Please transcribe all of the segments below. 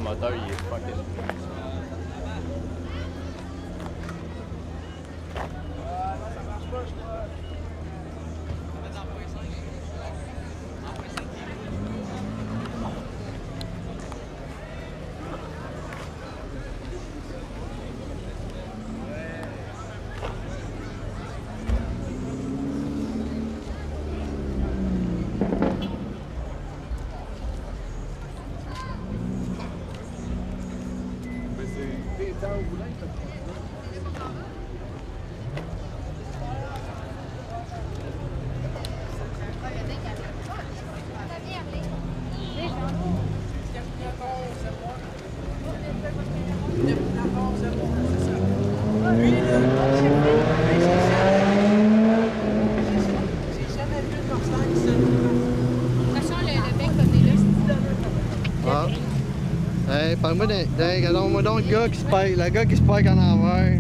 moteur, il est fucking... Yep. Moi, moi donc, le gars qui se parque en envers.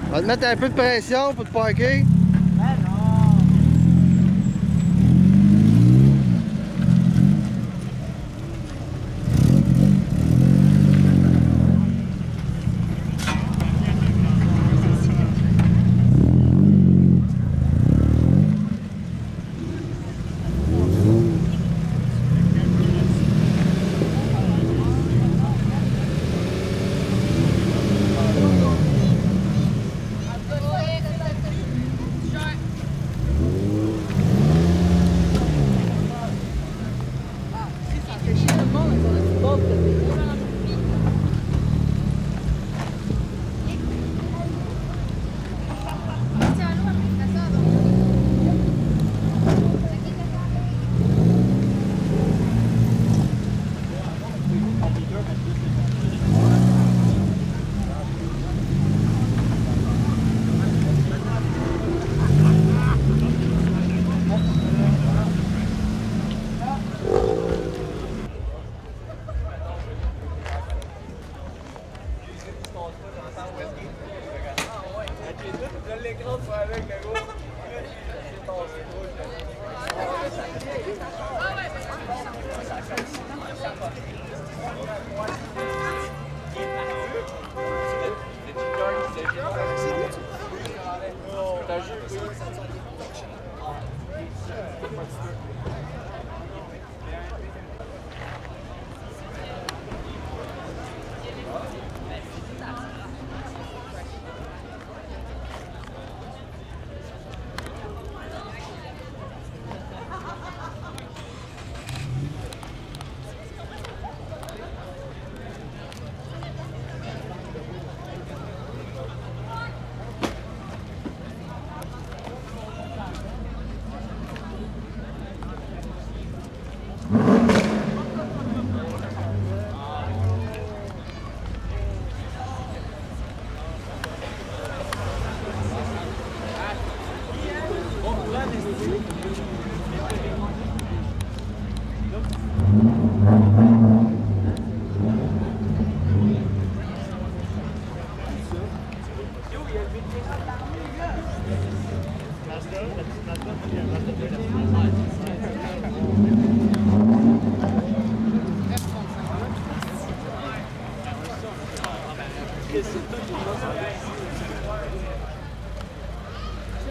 On va te mettre un peu de pression pour te parker.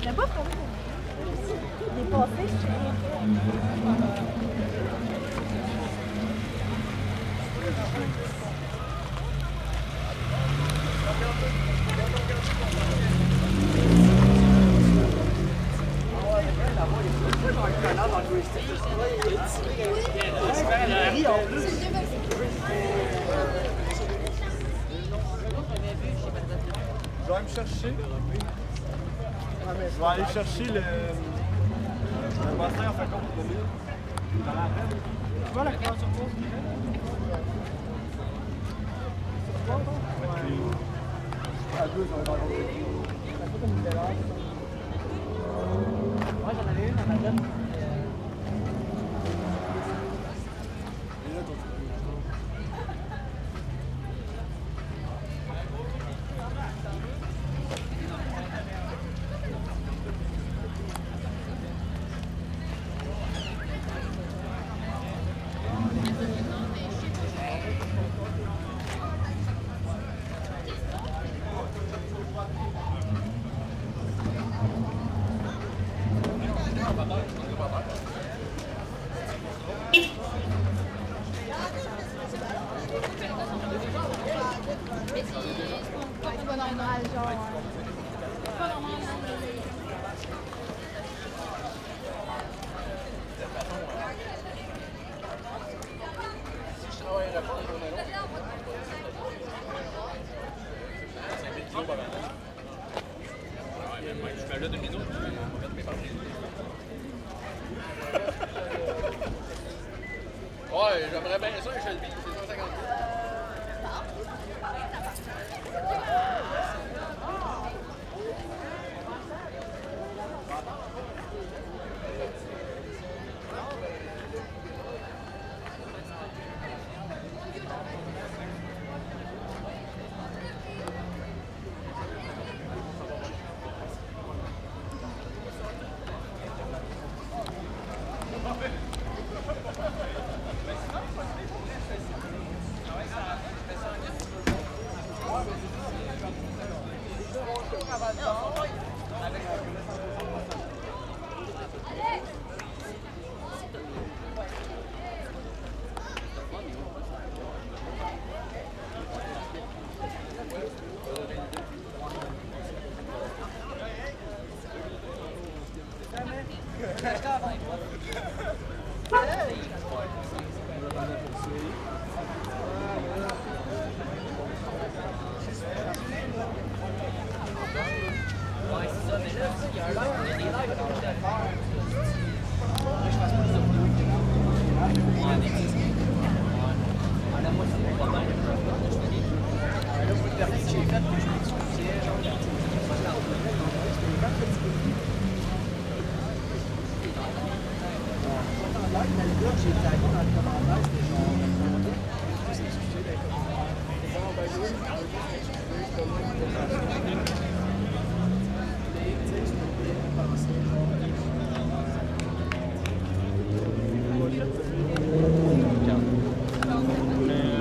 Je n'ai pas trouvé dépassé. Je vais aller me chercher. Je vais aller chercher le bassin en fait compte de l'île. Tu vois la couleur sur pause? À deux, on va rencontrer. Ça fait comme une belle heure. Ouais, j'en avais une dans ma tête. Je fais là 2 minutes, je vais mettre mes papiers. Ouais, j'aimerais bien ça, je le vis, c'est 150.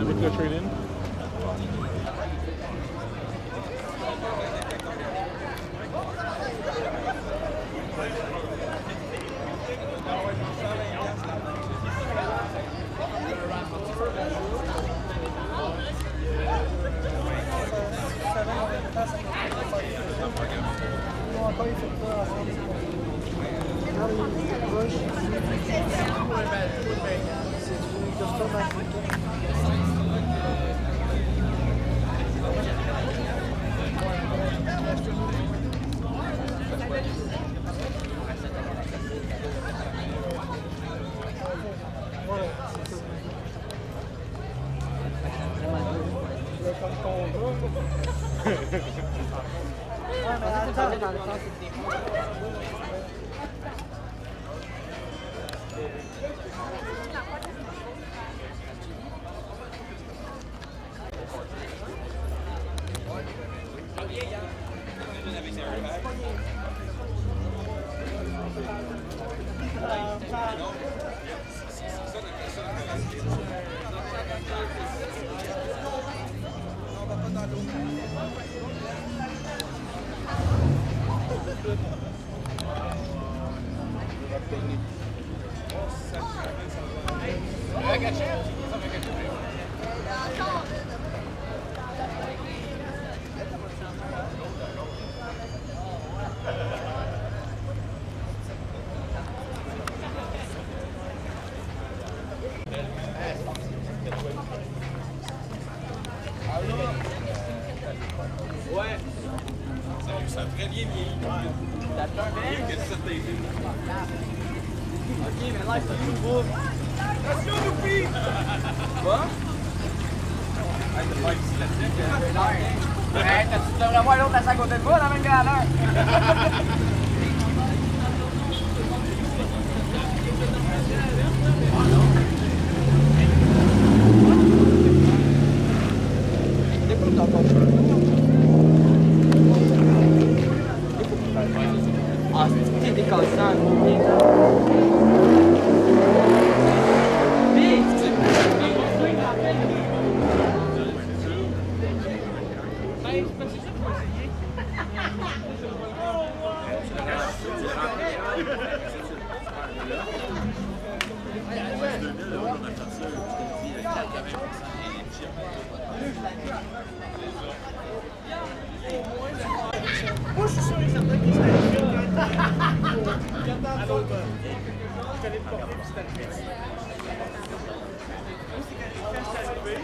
Avec le trade-in. Ouais. Ça a très bien vieilli. Mieux que ça t'a été. Ok, mais là, c'est nouveau. Attention, Loupi! Quoi? Hey, t'as pas ici la Hey, tu devrais voir l'autre à côté de moi, la même grandeur. Ah, c'est décassant. Moi, je suis sûr et certain qu'il serait à l'autre. Je connais le porter, puis c'est arrivé. Moi, c'est quand je suis arrivé.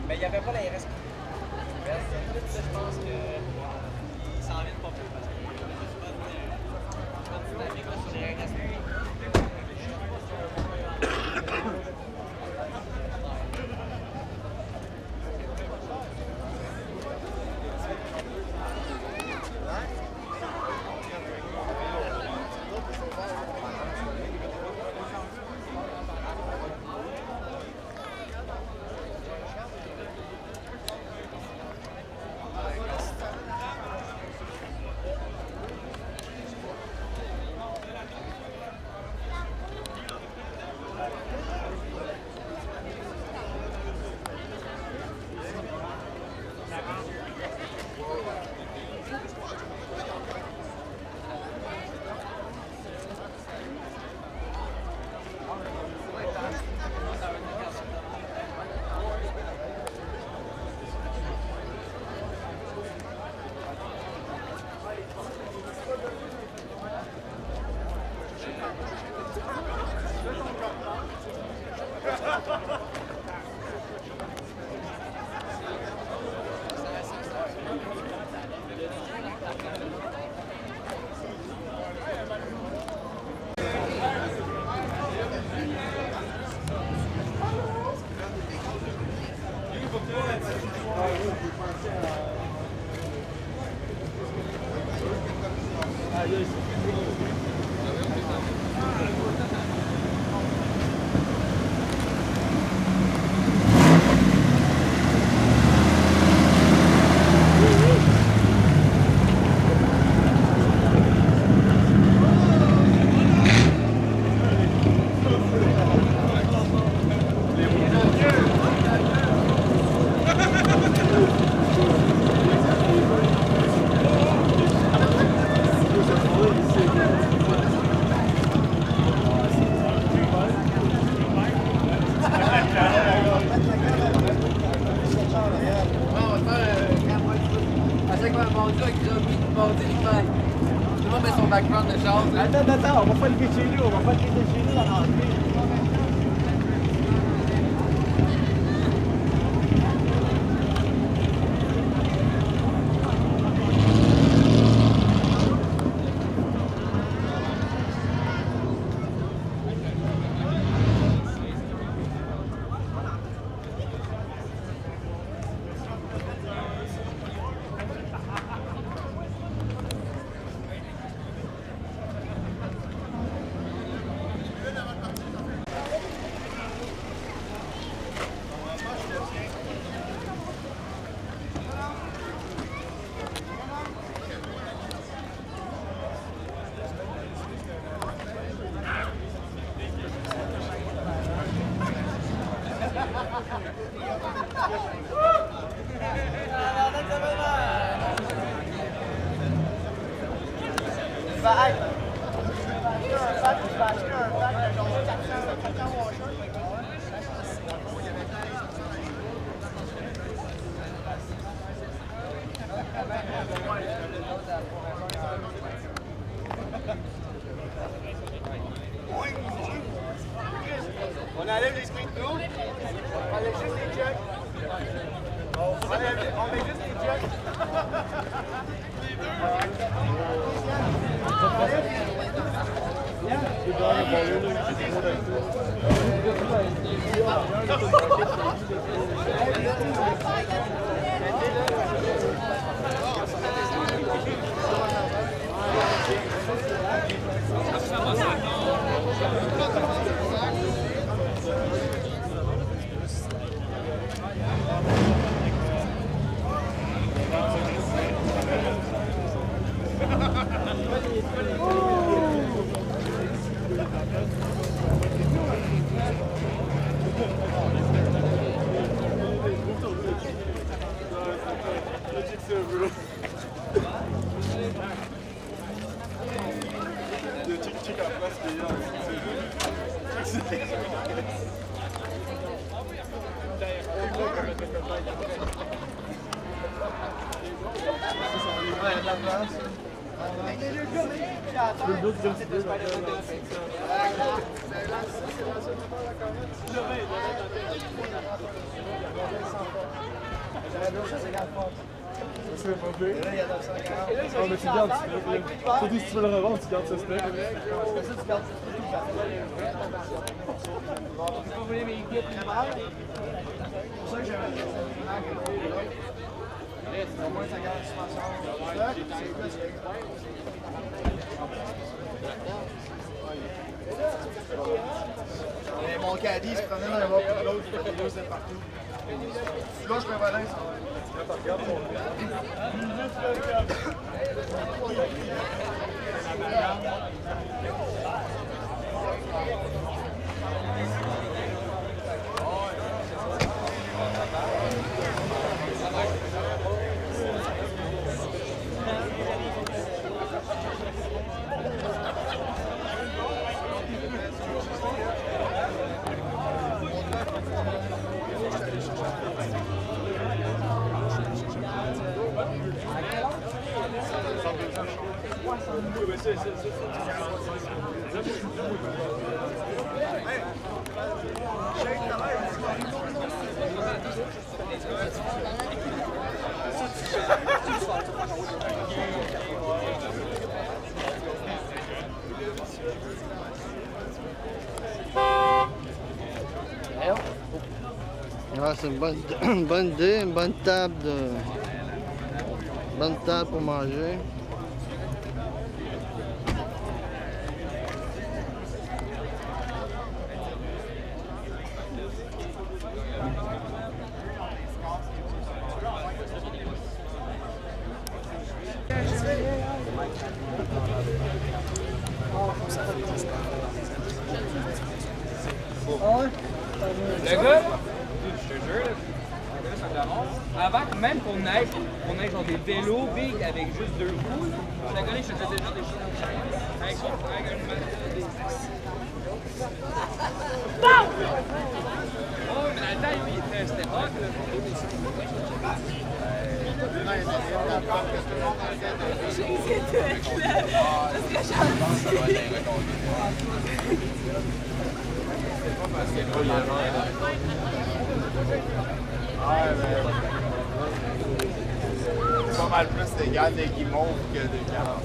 Mais il n'y avait pas la RS. Je pense qu'il s'en vient pas plus parce qu'il y a pas de dynamique sur les RS. Attends, on va pas le faire chez nous, on va pas le faire chez nous dans l'entrée. On enlève les screens de l'eau, on enlève juste les jugs. On met juste les jugs. C'est pas pire. Ah, mais tu gardes, surtout si tu veux le revendre, tu gardes ce steak. Vous voulez mes guides primaires? C'est pour ça que j'ai au moins ça garde mon caddie se prenait d'un bord pour l'autre, il y a deux partout. Là, je peux voler, ça va. Ouais, c'est une bonne idée, une bonne table pour manger. Le gars, je te jure, avant que même qu'on ait genre des vélos big avec juste deux roues, le gars, je faisais déjà des choses avec une oh, mais dans le temps, lui, c'était hot, là. C'est pas mal plus des gars de guimauve que des gars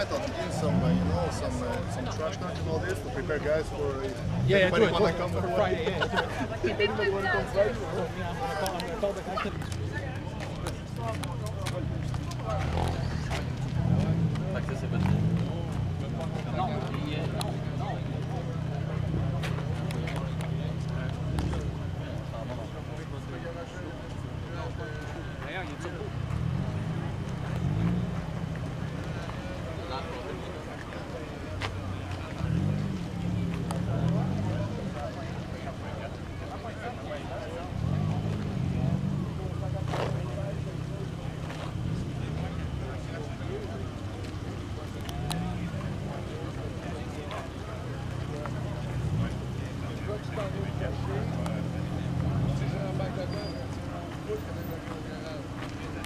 night I'll begin some, some trash talk and all this to prepare guys for. Yeah, anybody do it. wanna come For before? Friday, yeah. Anybody want to come Friday?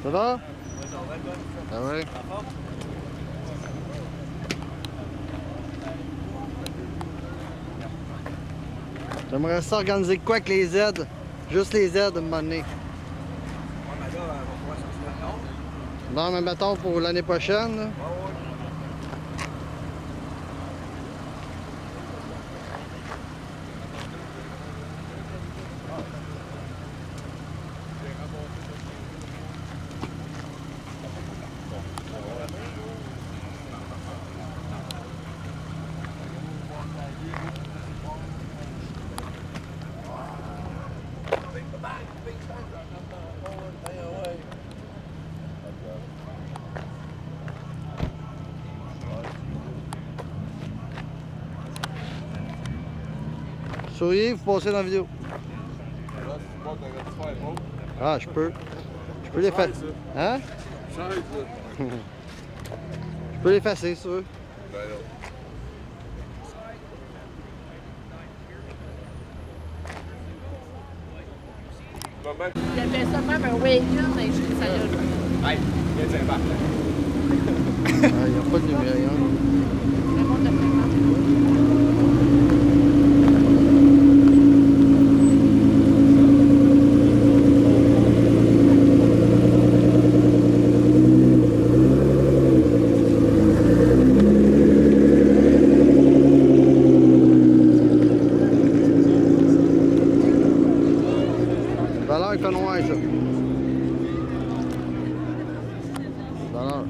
Ça va? Ah ouais. J'aimerais ça organiser quoi avec les aides? Juste les aides de me donner. Non, mais mettons pour l'année prochaine. Là. Souriez, vous passez dans la vidéo. Ah, je peux. Je peux l'effacer. Hein? Je peux l'effacer, si tu veux. Il appelle ça même un weigh-in, mais je dis ça y est. Hey, il y a des impacts. Ah, il n'y a pas de numéro. Le monde de fréquence. Valeur, il fait noir, ça. Valeur.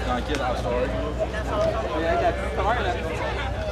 Tranquille, en soirée. Il y a la petite heure, là.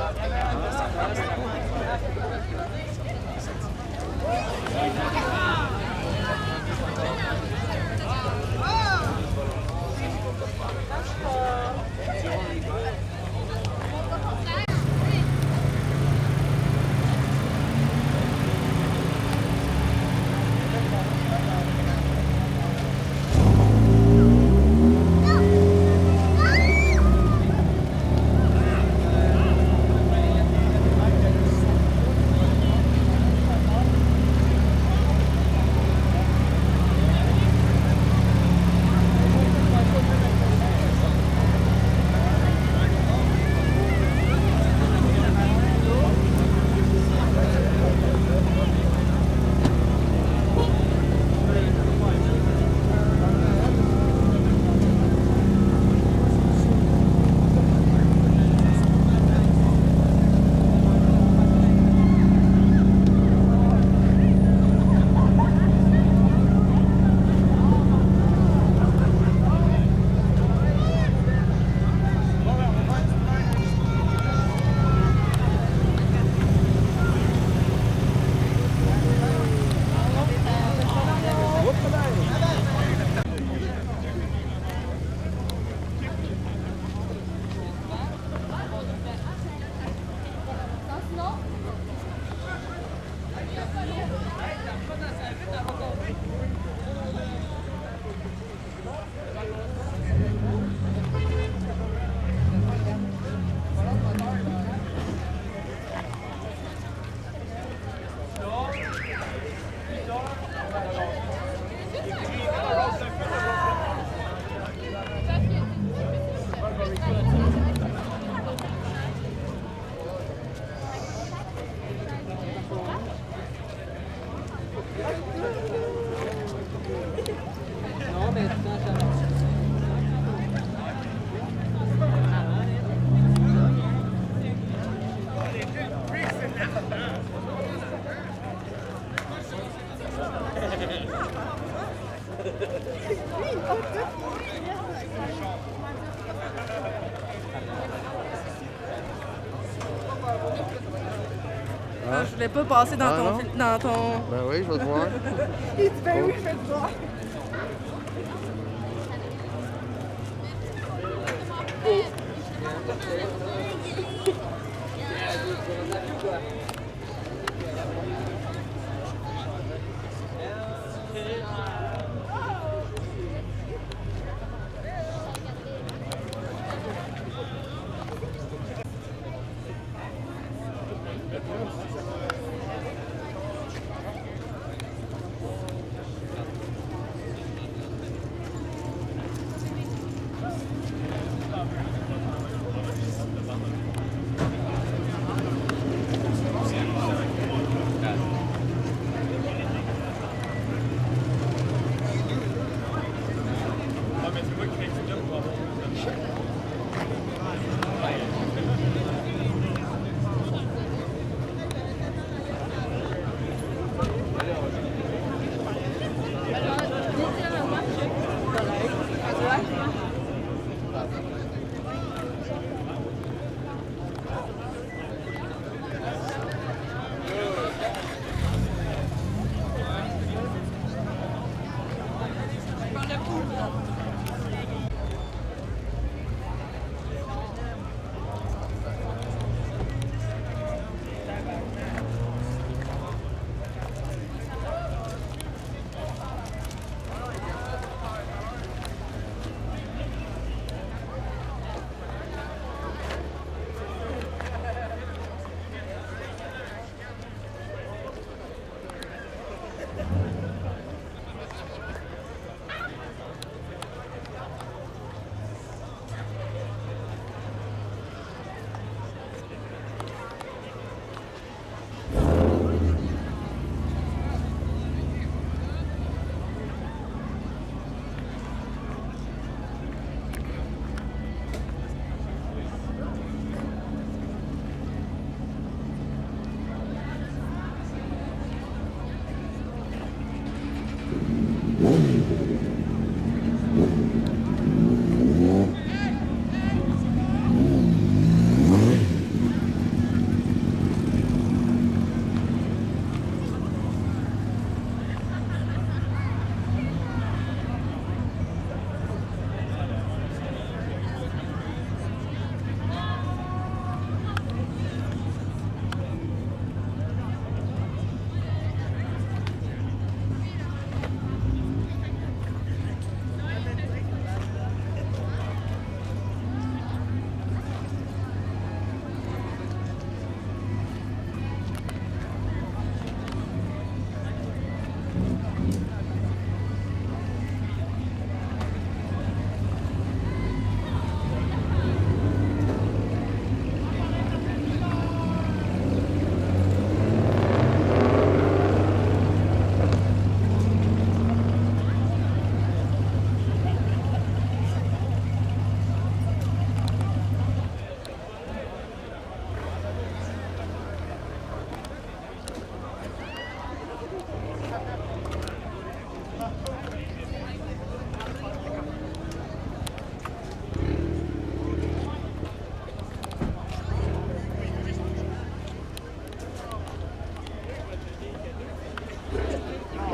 Je voulais pas passer dans Ah, ton... non? Dans ton... Ben oui, je vais te voir. Il dit, ben oui, je vais te voir.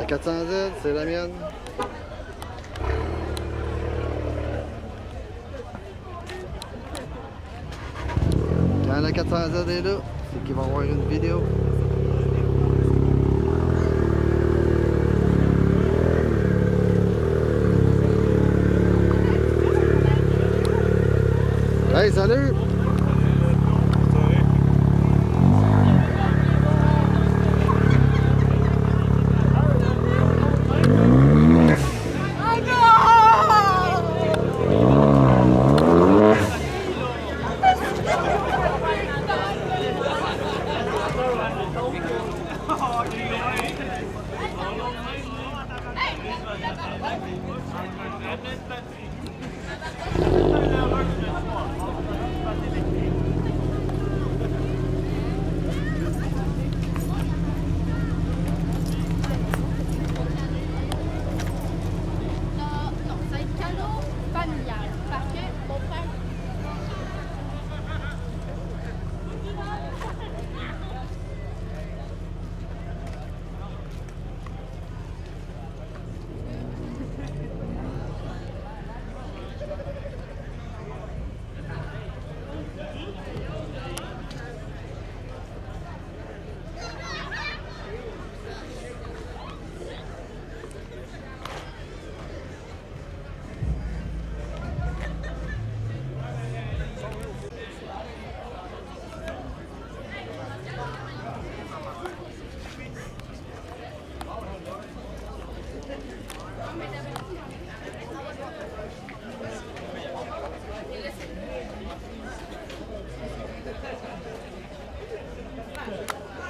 400Z, c'est la mienne. Quand la 400Z est là, c'est qu'il va y avoir une vidéo. Hey, salut! Non, ça va être canot familial. Parce que mon frère.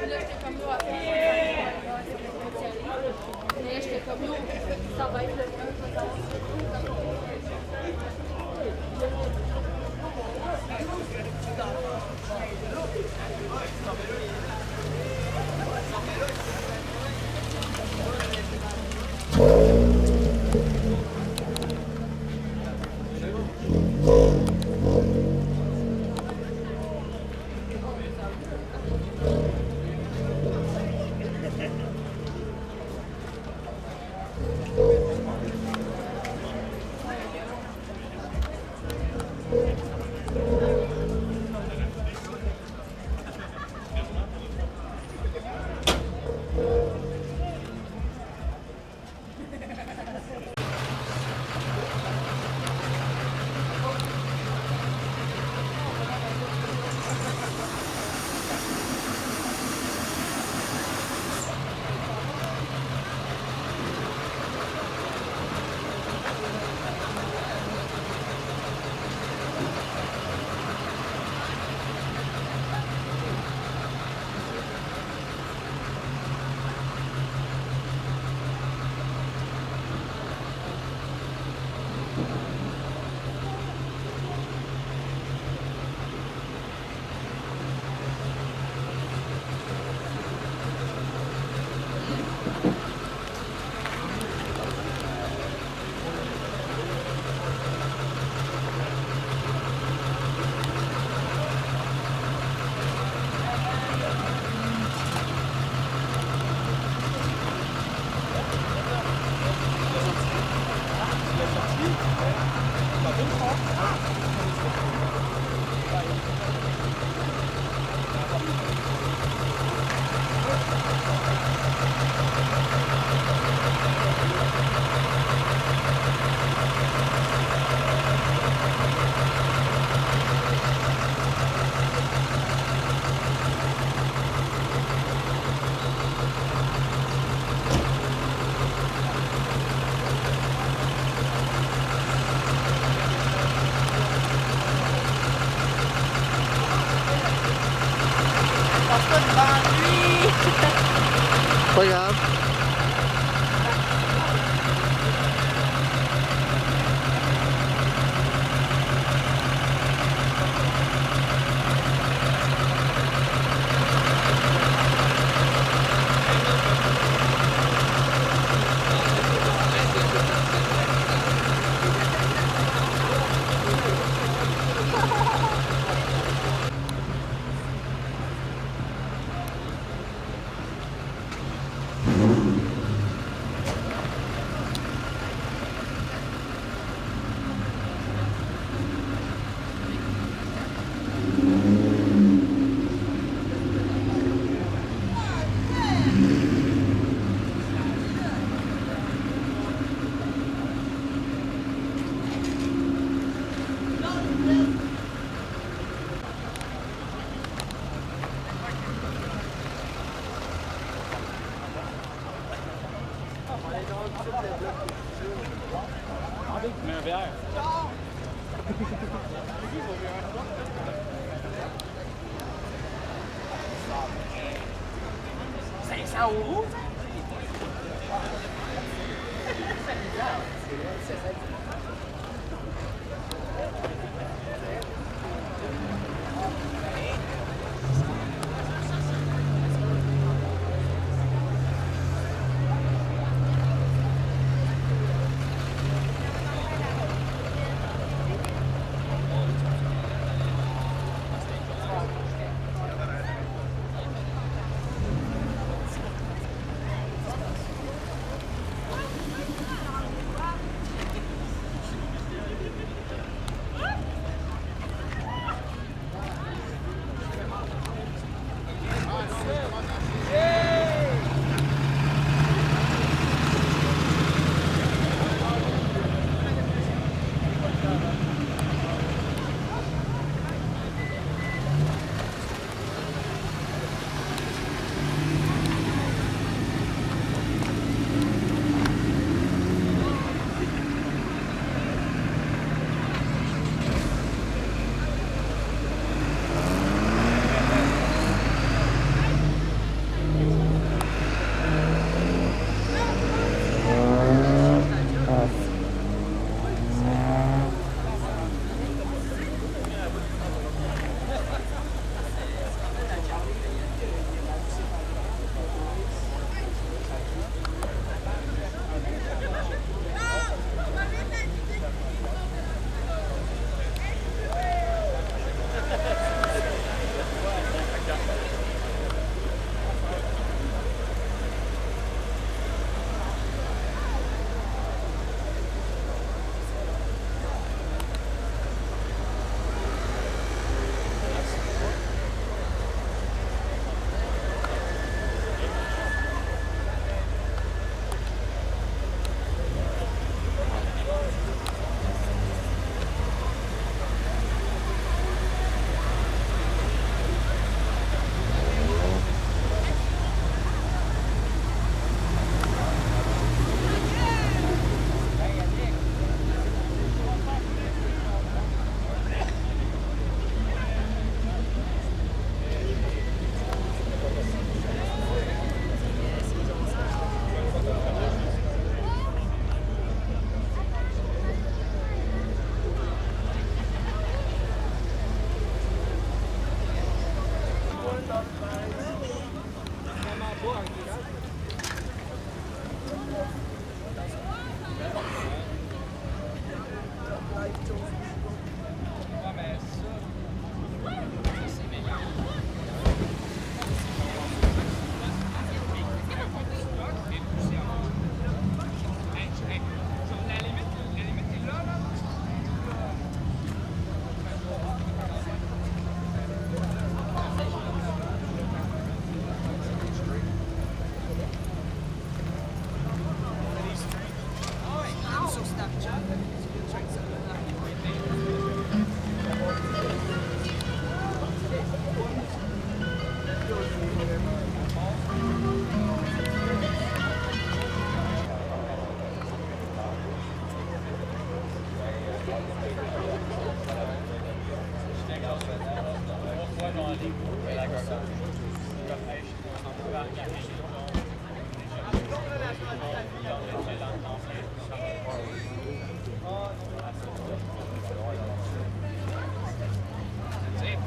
Là, j'étais comme là, mais là, j'étais comme là, ça va être le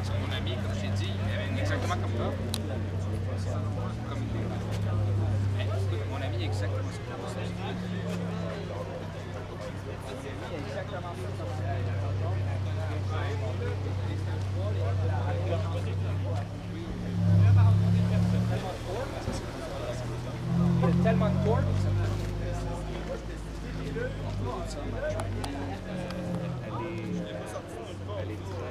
Parce que mon ami, comme je t'ai dit, il est exactement comme toi. Mon ami est exactement comme ça. Il y a tellement de corps. Elle est très